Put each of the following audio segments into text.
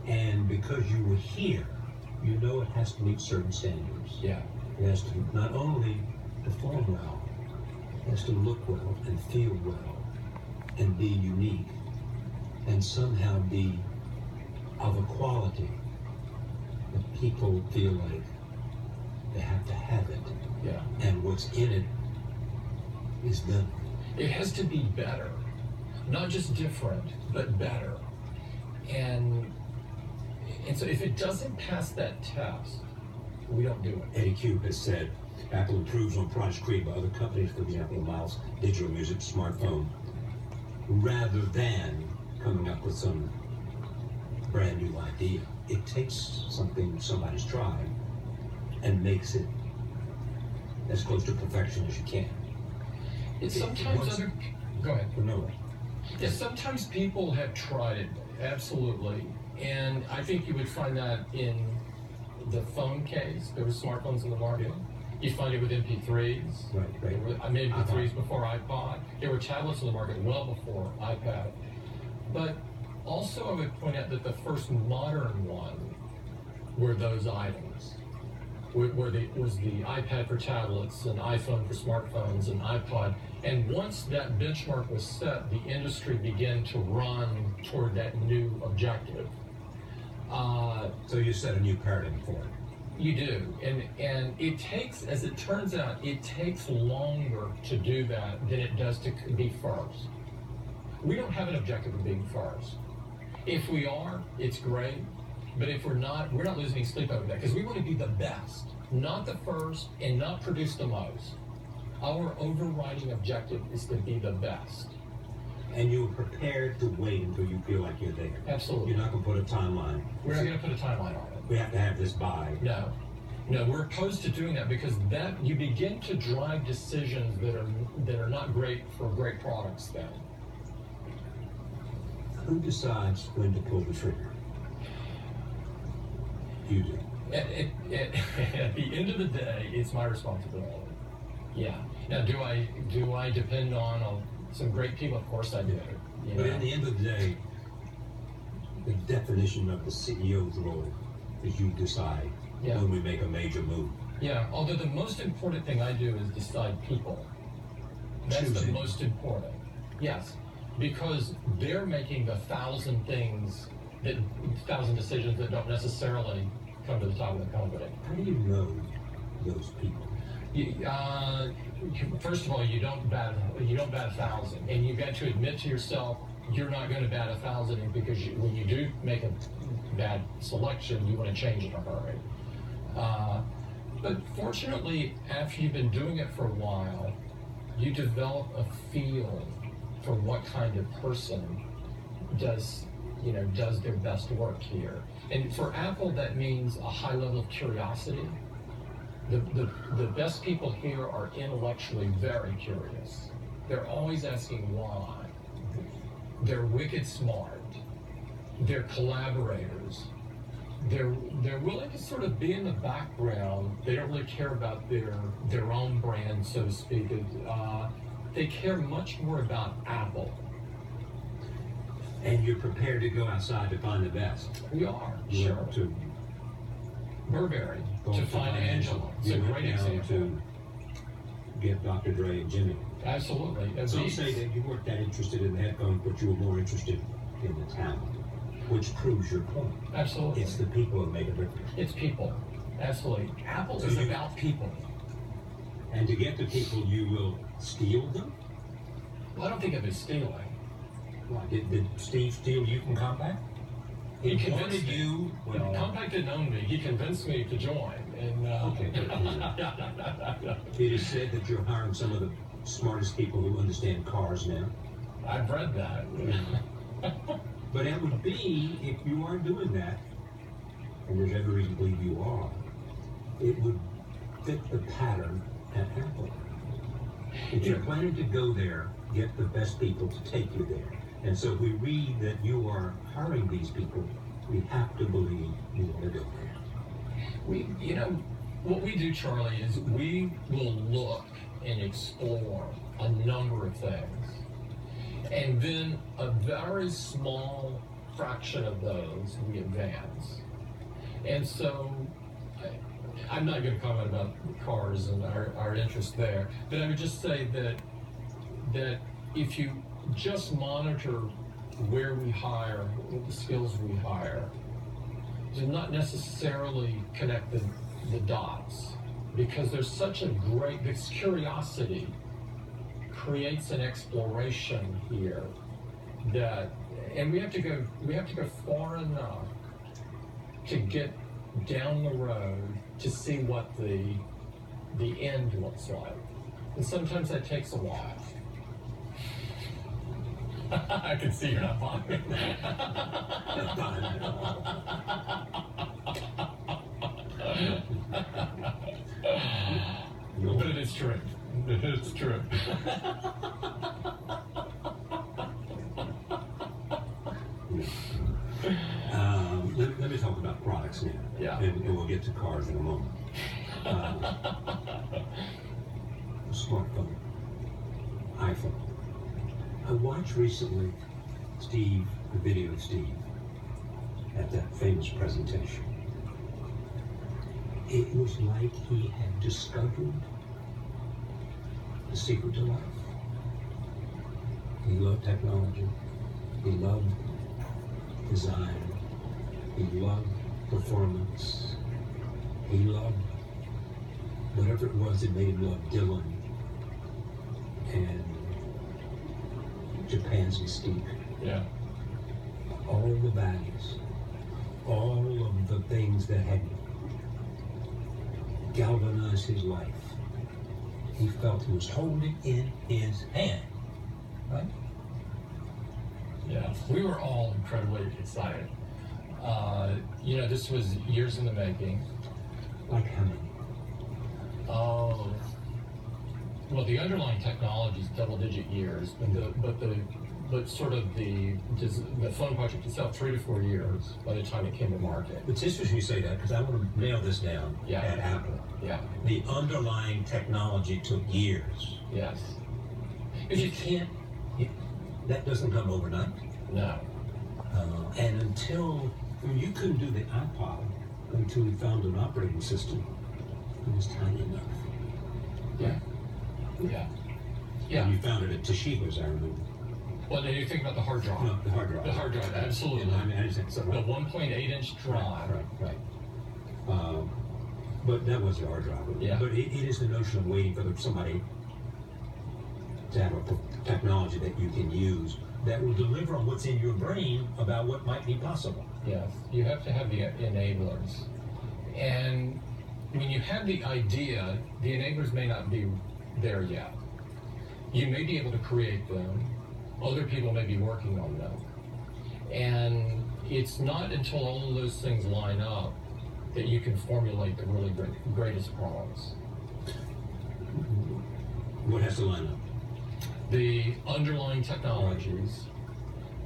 And because you were here, you know it has to meet certain standards. Yeah. It has to not only perform well, it has to look well and feel well and be unique and somehow be of a quality that people feel like they have to have it. Yeah. And what's in it is them. It has to be better. Not just different, but better. And so if it doesn't pass that test, we don't do it. Eddie Cube has said Apple improves on products created by other companies, for example, Miles Digital Music smartphone, rather than coming up with some brand new idea. It takes something somebody's tried and makes it as close to perfection as you can. It's sometimes other... Go ahead. No. Yeah, sometimes people have tried it, absolutely. And I think you would find that in the phone case. There were smartphones in the market. You find it with MP3s. Right. There were, I mean, MP3s before iPod. There were tablets in the market well before iPad. But also I would point out that the first modern one were those items. Was the iPad for tablets, and iPhone for smartphones, and iPod. And once that benchmark was set, the industry began to run toward that new objective. So you set a new paradigm for it. You do, and it takes, as it turns out, it takes longer to do that than it does to be first. We don't have an objective of being first. If we are, it's great, but if we're not losing sleep over that, because we want to be the best, not the first, and not produce the most. Our overriding objective is to be the best. And you're prepared to wait until you feel like you're there. Absolutely. You're not going to put a timeline. We're not going to put a timeline on it. We have to have this by. No, we're opposed to doing that, because that you begin to drive decisions that are not great for great products then. Who decides when to pull the trigger? You do. At the end of the day, it's my responsibility. Yeah. Now, do I depend on some great people? Of course I do. But at the end of the day, the definition of the CEO's role is you decide when we make a major move. Yeah. Although the most important thing I do is decide people. That's the most important. Yes. Because they're making the 1,000 decisions that don't necessarily come to the top of the company. How do you know those people? First of all, you don't bat 1,000, and you've got to admit to yourself you're not going to bat 1,000, because when you do make a bad selection, you want to change in a hurry. But fortunately, after you've been doing it for a while, you develop a feel for what kind of person does their best work here. And for Apple, that means a high level of curiosity. The best people here are intellectually very curious. They're always asking why. They're wicked smart. They're collaborators. They're willing to sort of be in the background. They don't really care about their own brand, so to speak. They care much more about Apple. And you're prepared to go outside to find the best. We are, You sure. went to Burberry, to find Angela. It's a great example. To get Dr. Dre and Jimmy. Absolutely. Some say that you weren't that interested in the headphones, but you were more interested in the talent, which proves your point. Absolutely. It's the people that make a difference. It's people. Absolutely. Apple is about people. And to get to people, you will steal them? Well, I don't think of it as stealing. Why? Did Steve steal you from Compaq? He convinced wanted me. you. Well, Compaq didn't own me. He convinced me to join. And okay. It is said that you're hiring some of the smartest people who understand cars now. I've read that. But it would be, if you are doing that, and there's every reason to believe you are, it would fit the pattern at Apple. If you're planning to go there, get the best people to take you there. And so if we read that you are hiring these people, we have to believe you want to go there. What we do, Charlie, is we will look and explore a number of things. And then a very small fraction of those, we advance. And so, I'm not going to comment about cars and our interest there, but I would just say that if you just monitor where we hire, what the skills we hire, do not necessarily connect the dots, because there's such a great, this curiosity creates an exploration here that, and we have to go far enough to get down the road to see what the end looks like. And sometimes that takes a while. I can see you're not following But it is true. It is true. Let me talk about products now. Yeah. And we'll get to cars in a moment. Smartphone, iPhone. I watched recently the video of Steve at that famous presentation. It was like he had discovered the secret to life. He loved technology. He loved design. He loved performance. He loved whatever it was that made him love Dylan and Japan's Mystique. Yeah. All the values, all of the things that had galvanized his life, he felt he was holding in his hand, right? Yeah, we were all incredibly excited. This was years in the making. Like how many? Oh, well, the underlying technology is double-digit years, but sort of the phone project itself, 3 to 4 years by the time it came to market. It's interesting you say that because I want to nail this down at Apple. Yeah. The underlying technology took years. Yes. You can't. That doesn't come overnight. No. And until you couldn't do the iPod until we found an operating system that was tiny enough. Yeah. Yeah. Yeah. And you found it at Toshiba's, I remember. Well, then you think about the hard drive. No, the hard drive. The hard drive, absolutely. Yeah, I mean, I understand. So, The 1.8-inch drive. Right. But that was the hard drive. Yeah. But it is the notion of waiting for somebody to have a technology that you can use that will deliver on what's in your brain about what might be possible. Yes, you have to have the enablers. And when you have the idea, the enablers may not be there yet. You may be able to create them. Other people may be working on them. And it's not until all of those things line up that you can formulate the really greatest products. What has to line up? The underlying technologies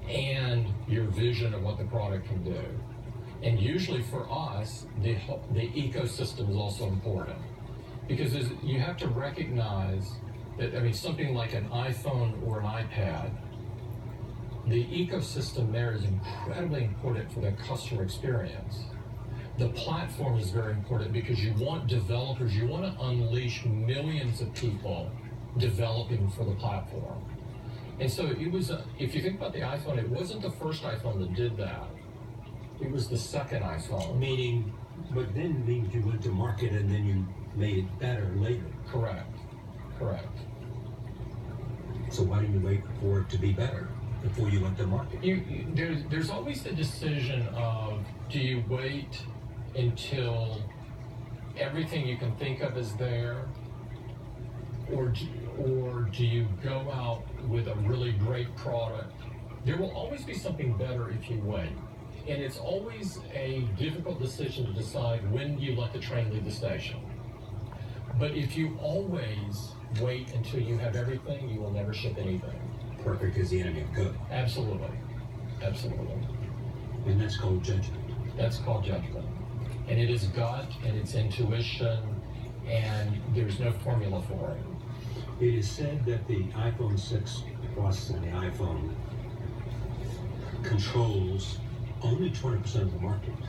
and your vision of what the product can do. And usually for us, the ecosystem is also important. Because you have to recognize that, something like an iPhone or an iPad, the ecosystem there is incredibly important for the customer experience. The platform is very important because you want developers, you want to unleash millions of people developing for the platform. And so it was, if you think about the iPhone, it wasn't the first iPhone that did that. It was the second iPhone. But then means you went to market and then you made it better later. Correct. So why didn't you wait for it to be better before you went to market? There's always the decision of, do you wait until everything you can think of is there, or do you go out with a really great product? There will always be something better if you wait. And it's always a difficult decision to decide when you let the train leave the station. But if you always wait until you have everything, you will never ship anything. Perfect is the enemy of good. Absolutely. And that's called judgment. That's called judgment. And it is gut, and it's intuition, and there's no formula for it. It is said that the iPhone 6 Plus and the iPhone controls only 20% of the market.